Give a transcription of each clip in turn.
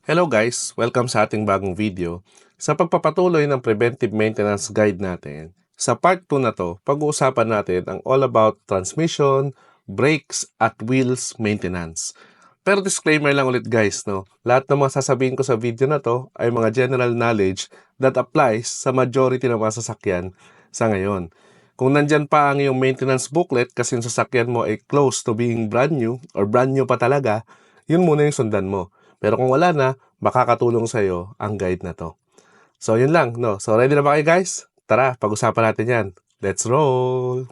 Hello guys! Welcome sa ating bagong video. Sa pagpapatuloy ng preventive maintenance guide natin, sa part 2 na to, pag-uusapan natin ang all about transmission, brakes, at wheels maintenance. Pero disclaimer lang ulit guys, no? Lahat ng mga sasabihin ko sa video na to ay mga general knowledge that applies sa majority ng mga sasakyan sa ngayon. Kung nandyan pa ang iyong maintenance booklet kasi yung sasakyan mo ay close to being brand new or brand new pa talaga, yun muna yung sundan mo. Pero kung wala na, makakatulong sa'yo ang guide na to. So yun lang, no? So ready na ba kayo guys? Tara, pag-usapan natin yan. Let's roll!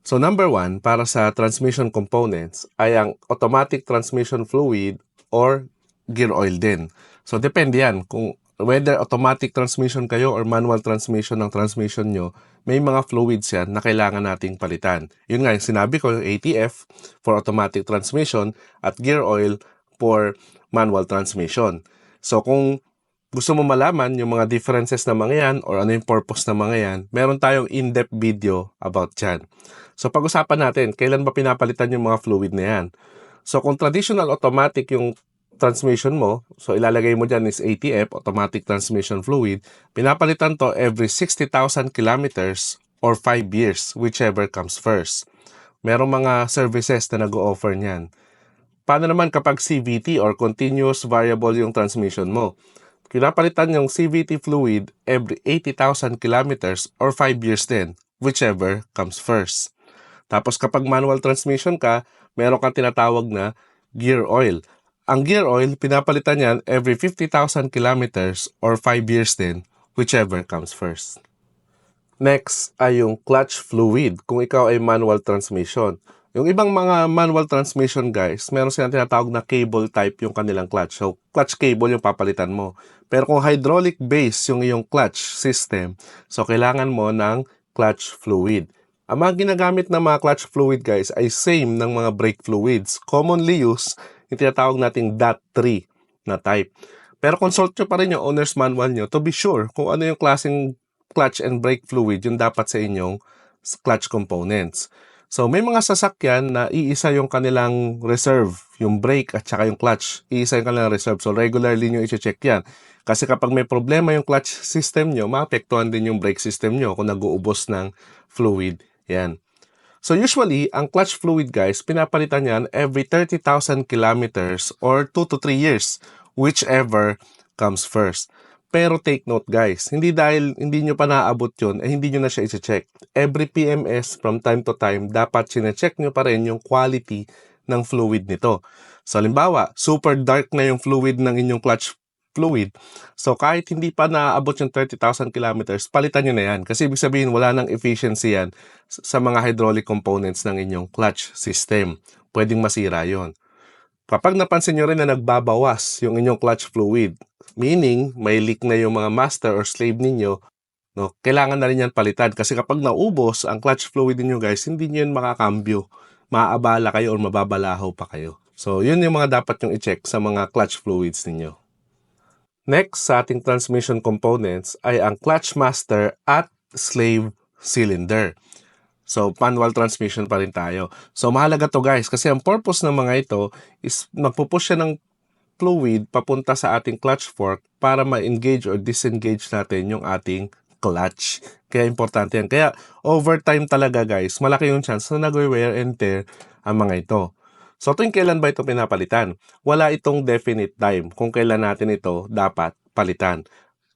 So number 1, para sa transmission components, ay ang automatic transmission fluid or gear oil din. So depende yan kung whether automatic transmission kayo or manual transmission ng transmission nyo, may mga fluids yan na kailangan nating palitan. Yun nga yung sinabi ko, yung ATF for automatic transmission at gear oil for manual transmission. So kung gusto mo malaman yung mga differences na mga yan or ano yung purpose na mga yan, meron tayong in-depth video about dyan. So pag-usapan natin, kailan ba pinapalitan yung mga fluid na yan? So kung traditional automatic yung transmission mo, so ilalagay mo dyan is ATF, automatic transmission fluid, pinapalitan to every 60,000 kilometers or 5 years, whichever comes first. Merong mga services na nag-o-offer niyan. Paano naman kapag CVT or continuous variable yung transmission mo? Pinapalitan yung CVT fluid every 80,000 kilometers or 5 years din, whichever comes first. Tapos kapag manual transmission ka, meron kang tinatawag na gear oil. Ang gear oil, pinapalitan yan every 50,000 kilometers or 5 years din, whichever comes first. Next ay yung clutch fluid kung ikaw ay manual transmission. Yung ibang mga manual transmission guys, meron silang tinatawag na cable type yung kanilang clutch. So, clutch cable yung papalitan mo. Pero kung hydraulic base yung iyong clutch system, so kailangan mo ng clutch fluid. Ang mga ginagamit ng mga clutch fluid guys ay same ng mga brake fluids. Commonly used, yung tinatawag nating DAT3 na type. Pero consult nyo pa rin yung owner's manual nyo to be sure kung ano yung klaseng clutch and brake fluid yung dapat sa inyong clutch components. So may mga sasakyan na iisa yung kanilang reserve, yung brake at saka yung clutch. Iisa yung kanilang reserve. So regularly nyo i-check yan. Kasi kapag may problema yung clutch system nyo, maapektuhan din yung brake system nyo kung nag-uubos ng fluid. Yan. So usually, ang clutch fluid guys, pinapalitan yan every 30,000 kilometers or 2 to 3 years, whichever comes first. Pero take note guys, hindi dahil hindi nyo pa naaabot yun, hindi nyo na siya i-check. Every PMS from time to time, dapat sinecheck nyo pa rin yung quality ng fluid nito. So halimbawa, super dark na yung fluid ng inyong clutch fluid. So kahit hindi pa naaabot yung 30,000 kilometers, palitan nyo na yan. Kasi ibig sabihin wala nang efficiency yan sa mga hydraulic components ng inyong clutch system. Pwedeng masira yon. Kapag napansin nyo rin na nagbabawas yung inyong clutch fluid, meaning may leak na yung mga master or slave ninyo, no, kailangan na rin yan palitan. Kasi kapag naubos ang clutch fluid ninyo guys, hindi nyo yun makakambyo. Maaabala kayo or mababalahaw pa kayo. So yun yung mga dapat yung i-check sa mga clutch fluids ninyo. Next sa ating transmission components ay ang clutch master at slave cylinder. So, manual transmission pa rin tayo. So, mahalaga to guys kasi ang purpose ng mga ito is magpupush siya ng fluid papunta sa ating clutch fork para ma-engage or disengage natin yung ating clutch. Kaya importante yan. Kaya, over time talaga guys, malaki yung chance na nag-wear and tear ang mga ito. So, tuwing kailan ba ito pinapalitan? Wala itong definite time kung kailan natin ito dapat palitan.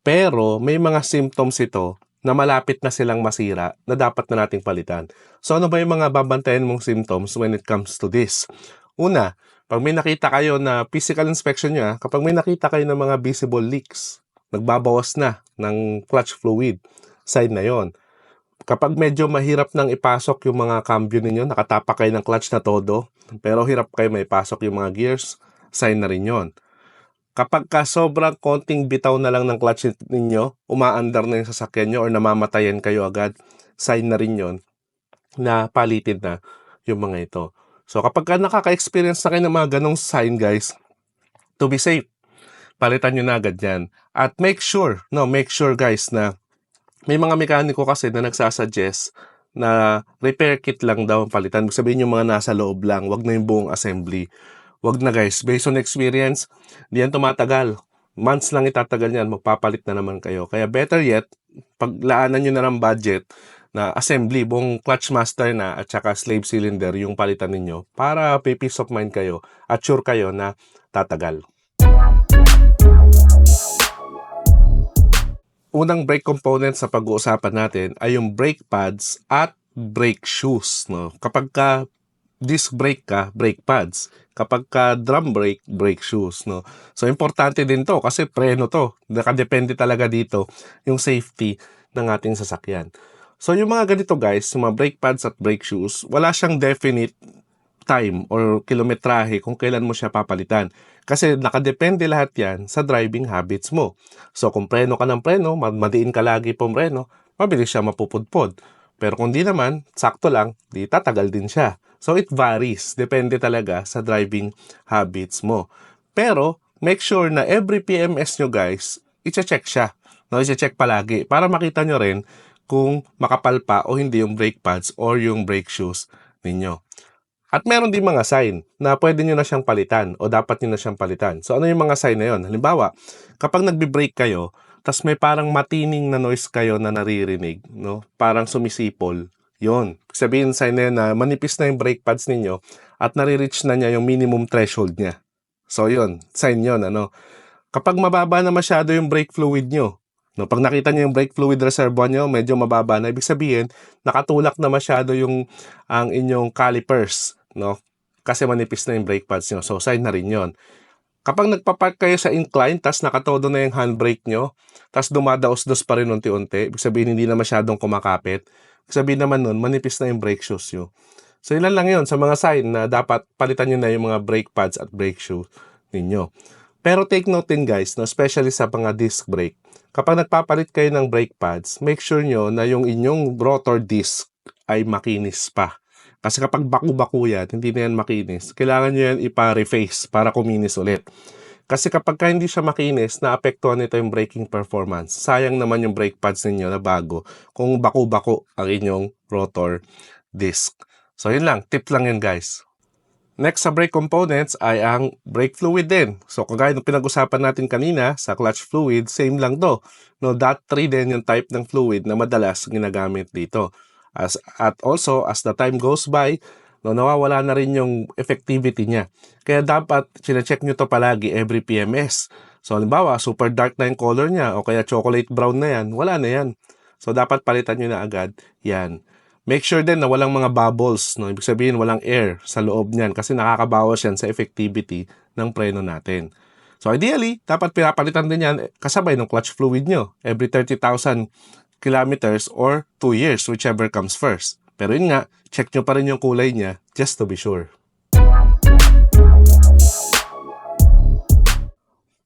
Pero, may mga symptoms ito na malapit na silang masira na dapat na nating palitan. So ano ba yung mga babantayan mong symptoms when it comes to this? Una, pag may nakita kayo na physical inspection nyo, kapag may nakita kayo ng mga visible leaks, nagbabawas na ng clutch fluid, sign na yon. Kapag medyo mahirap nang ipasok yung mga cambio ninyo, nakatapak kayo ng clutch na todo, pero hirap kayo may pasok yung mga gears, sign na rin yon. Kapag sobrang konting bitaw na lang ng clutch ninyo, umaandar na yung sasakyan nyo or namamatayan kayo agad, sign na rin yon na palitin na yung mga ito. So kapag ka nakaka-experience na kayo ng mga ganong sign guys, to be safe, palitan nyo na agad yan. At make sure guys na may mga mekaniko kasi na nagsasuggest na repair kit lang daw ang palitan. Ibig sabihin yung mga nasa loob lang, wag na yung buong assembly. Wag na guys, based on experience, di yan tumatagal. Months lang itatagal yan, magpapalit na naman kayo. Kaya better yet, paglaanan nyo na ng budget na assembly, buong clutch master na at saka slave cylinder yung palitan ninyo para may peace of mind kayo at sure kayo na tatagal. Unang brake component sa pag-uusapan natin ay yung brake pads at brake shoes. No? Kapag ka disc brake ka, brake pads. Kapag ka drum brake, brake shoes. No? So, importante din to kasi preno to. Nakadepende talaga dito yung safety ng ating sasakyan. So, yung mga ganito guys, yung mga brake pads at brake shoes, wala siyang definite time or kilometrahe kung kailan mo siya papalitan. Kasi nakadepende lahat yan sa driving habits mo. So kung preno ka ng preno, madiin ka lagi pong preno, mabilis siya mapupudpod. Pero kung di naman, sakto lang, di tatagal din siya. So it varies. Depende talaga sa driving habits mo. Pero make sure na every PMS nyo guys, i-check siya. No, i-check palagi para makita nyo rin kung makapal pa o hindi yung brake pads or yung brake shoes ninyo. At meron din mga sign na pwede nyo na siyang palitan o dapat nyo na siyang palitan. So ano yung mga sign na yun? Halimbawa, kapag nagbe-brake kayo, tas may parang matining na noise kayo na naririnig, no? Parang sumisipol. Yun. Sabihin sign na yun na manipis na yung brake pads ninyo at nare-reach na niya yung minimum threshold niya. So yun, sign yun. Ano? Kapag mababa na masyado yung brake fluid nyo, no, pag nakita niyo yung brake fluid reservoir nyo, medyo mababa na, ibig sabihin, nakatulak na masyado ang inyong calipers, no? Kasi manipis na yung brake pads nyo. So, sign na rin yon. Kapag nagpapark kayo sa incline, tas nakatodo na yung handbrake nyo, tas dumadaos-dos pa rin unti-unti, ibig sabihin hindi na masyadong kumakapit, ibig sabihin naman nun, manipis na yung brake shoes nyo. So, ilan lang yon sa mga sign na dapat palitan nyo na yung mga brake pads at brake shoes ninyo. Pero take note din guys, no, especially sa mga disc brake, kapag nagpapalit kayo ng brake pads, make sure nyo na yung inyong rotor disc ay makinis pa. Kasi kapag baku-baku yan, hindi na yan makinis, kailangan nyo yan ipa-reface para kuminis ulit. Kasi kapag hindi siya makinis, naapektuhan nito yung braking performance. Sayang naman yung brake pads ninyo na bago kung baku-baku ang inyong rotor disc. So yun lang, tip lang yun guys. Next sa brake components ay ang brake fluid din. So kagaya ng pinag-usapan natin kanina sa clutch fluid, same lang to. No, DOT3 din yung type ng fluid na madalas ginagamit dito. At also, as the time goes by, no, nawawala na rin yung effectivity niya. Kaya dapat sine-check nyo to palagi every PMS. So halimbawa, super dark na yung color niya o kaya chocolate brown na yan, wala na yan. So dapat palitan nyo na agad yan. Make sure din na walang mga bubbles, no? Ibig sabihin walang air sa loob niyan kasi nakakabawas yan sa effectivity ng preno natin. So ideally, dapat pinapalitan din yan kasabay ng clutch fluid nyo every 30,000 kilometers or 2 years, whichever comes first. Pero yun nga, check nyo pa rin yung kulay niya just to be sure.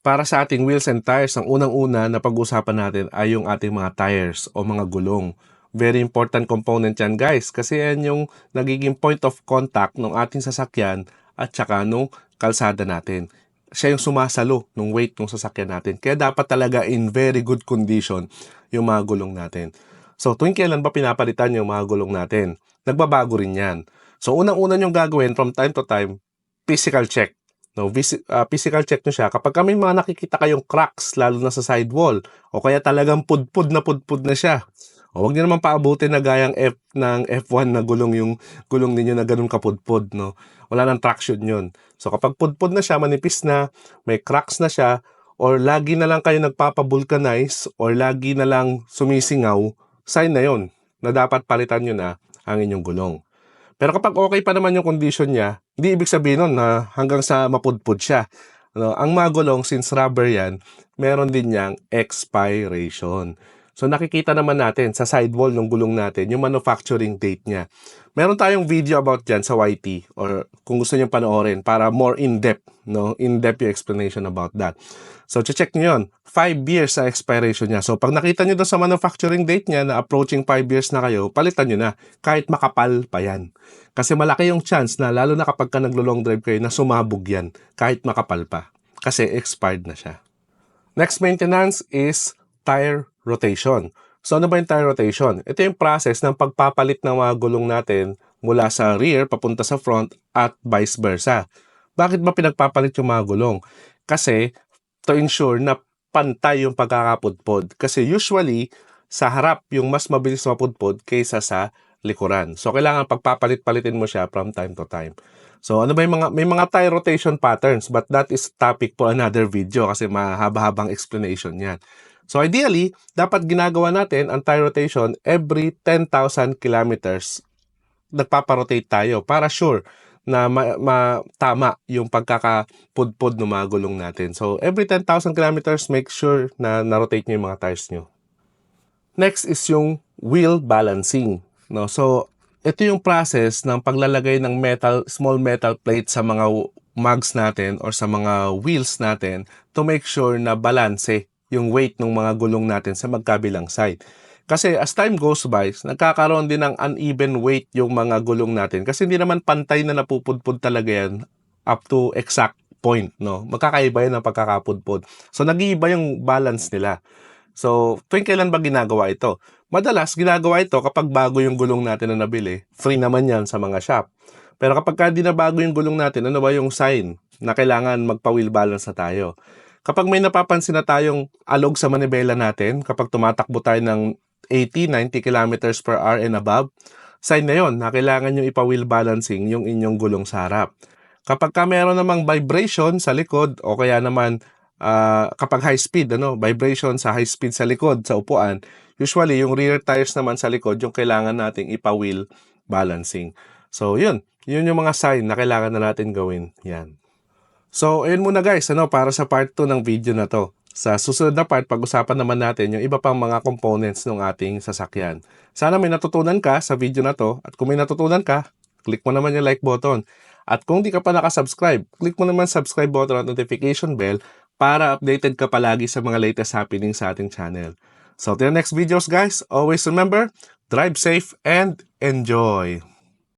Para sa ating wheels and tires, ang unang-una na pag-usapan natin ay yung ating mga tires o mga gulong. Very important component yan guys kasi yan yung nagiging point of contact ng ating sasakyan at saka nung kalsada natin. Siya yung sumasalo ng weight ng sasakyan natin. Kaya dapat talaga in very good condition yung mga gulong natin. So tuwing kailan ba pinapalitan yung mga gulong natin? Nagbabago rin yan. So unang-una yung gagawin from time to time, physical check. No, physical check nyo siya. Kapag may mga nakikita kayong cracks, lalo na sa sidewall, o kaya talagang pudpud na siya, o wag niyo naman paabutin na gayang ng F1 na gulong yung gulong ninyo na ganun kapudpud, no? Wala nang traction yun. So kapag pudpud na siya, manipis na, may cracks na siya, or lagi na lang kayo nagpapavulcanize, or lagi na lang sumisingaw, sign na yon na dapat palitan nyo na ang inyong gulong. Pero kapag okay pa naman yung condition niya, hindi ibig sabihin nun na hanggang sa mapudpud siya. No, ang mga gulong, since rubber yan, meron din niyang expiration. So nakikita naman natin sa sidewall ng gulong natin yung manufacturing date niya. Meron tayong video about dyan sa YT or kung gusto niyo panoorin para more in-depth, no? In-depth yung explanation about that. So check nyo yun. 5 years sa expiration niya. So pag nakita nyo doon sa manufacturing date niya na approaching 5 years na kayo, palitan nyo na kahit makapal pa yan. Kasi malaki yung chance na lalo na kapag ka naglo-long drive kayo na sumabog yan kahit makapal pa. Kasi expired na siya. Next maintenance is tire rotation. So ano ba yung tire rotation? Ito yung process ng pagpapalit ng mga gulong natin mula sa rear papunta sa front at vice versa. Bakit ba pinagpapalit yung mga gulong? Kasi to ensure na pantay yung pagkakapudpod. Kasi usually sa harap yung mas mabilis mapudpod kaysa sa likuran. So kailangan pagpapalit-palitin mo siya from time to time. So ano ba yung may mga tire rotation patterns, but that is topic for another video kasi mahaba-habang explanation yan. So ideally, dapat ginagawa natin ang tire rotation every 10,000 kilometers. Nagpaparotate tayo para sure na tama yung pagkakapudpod ng mga gulong natin. So every 10,000 kilometers, make sure na na-rotate nyo yung mga tires nyo. Next is yung wheel balancing. No? So ito yung process ng paglalagay ng small metal plate sa mga mugs natin or sa mga wheels natin to make sure na balanse yung weight ng mga gulong natin sa magkabilang side. Kasi as time goes by, nagkakaroon din ng uneven weight yung mga gulong natin kasi hindi naman pantay na napupudpod talaga yan up to exact point. No? Magkakaiba yan ang pagkakapudpod. So nag-iiba yung balance nila. So, tuwing kailan ba ginagawa ito? Madalas, ginagawa ito kapag bago yung gulong natin na nabili. Free naman yan sa mga shop. Pero kapag di na bago yung gulong natin, ano ba yung sign na kailangan magpa-wheel balance na tayo? Kapag may napapansin na tayong alog sa manibela natin, kapag tumatakbo tayo ng 80-90 kilometers per hour and above, sign na yon na kailangan nyo ipa-wheel balancing yung inyong gulong sa harap. Kapag meron namang vibration sa likod o kaya naman kapag high speed, vibration sa high speed sa likod, sa upuan, usually yung rear tires naman sa likod yung kailangan nating ipa-wheel balancing. So yun yung mga sign na kailangan na natin gawin. Yan. So ayun muna guys, para sa part 2 ng video na to. Sa susunod na part, pag-usapan naman natin yung iba pang mga components ng ating sasakyan. Sana may natutunan ka sa video na to, at kung may natutunan ka, click mo naman yung like button. At kung di ka pa nakasubscribe, click mo naman subscribe button at notification bell para updated ka palagi sa mga latest happenings sa ating channel. So till next videos guys, always remember, drive safe and enjoy!